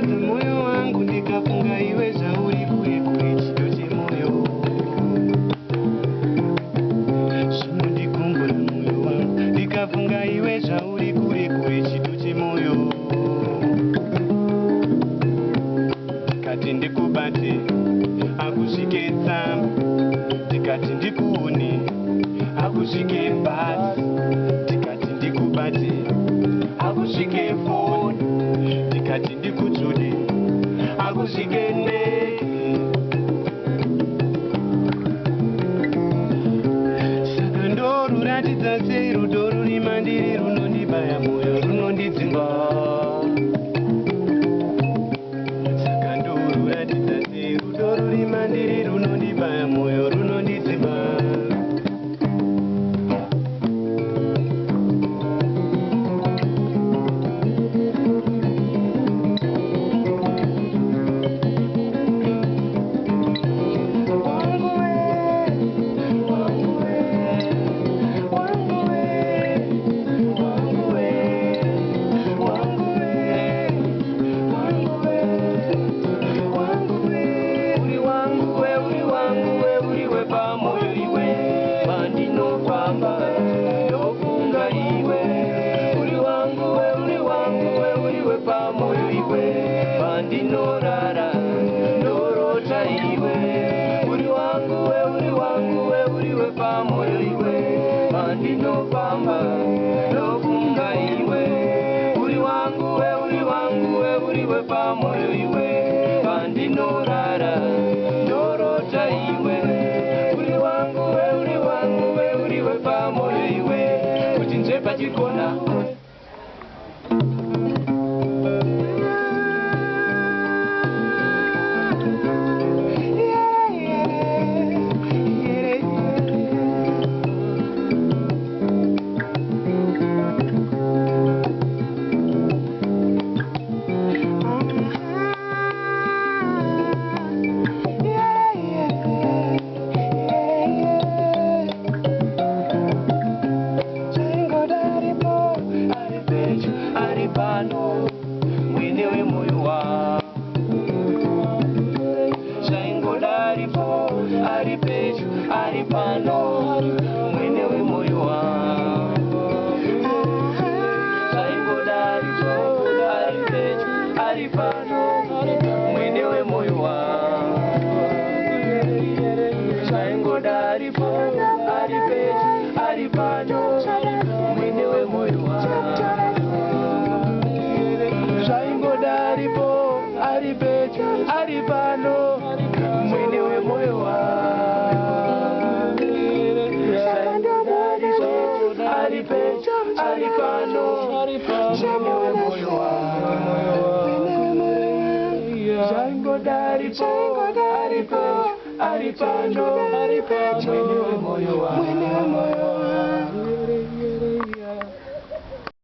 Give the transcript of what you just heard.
zvinorwadza moyo wangu ndikafunga iwe zvauri kure kure chido chemoyo. Zvinondikumbura moyo wangu ndikafunga iwe zvauri kure kure chido chemoyo. Ndikati ndikubate akusvike tsamba, ndikati ndikuone akusvike bhazi, ndikati ndikubate akusvike foni, ndikati ndikutsvude akusvike ndege. Saka ndoruratidza sei rudo ruri mandiri runondibaya moyo runondidzinga. Saka ndoruratidza sei rudo ruri mandiri runondibaya moyo runondidzinga. Ndinorara ndorota iwe, uri wangu we uriwe pamoyo iwe, pandinofamba ndofunga iwe, uri wangu we uriwe pamoyo iwe, pandinorara ndorota iwe, uri wangu we uriwe pamoyo iwe, kuti nje pachikona. Mwenewe moyo wangu zvaingodaripo, ari pedyo ari pano, mwenewe moyo wangu zvaingodaripo, ari pedyo ari pano, mwenewe moyo wangu zvaingodaripo, ari pedyo ari pano, mwenewe moyo wangu ari pedyo ari pano, mwenewe moyo wangu ari pedyo ari pano, mwenewe moyo wangu zvaingodaripo ari pedyo ari pano, mwenewe moyo wangu.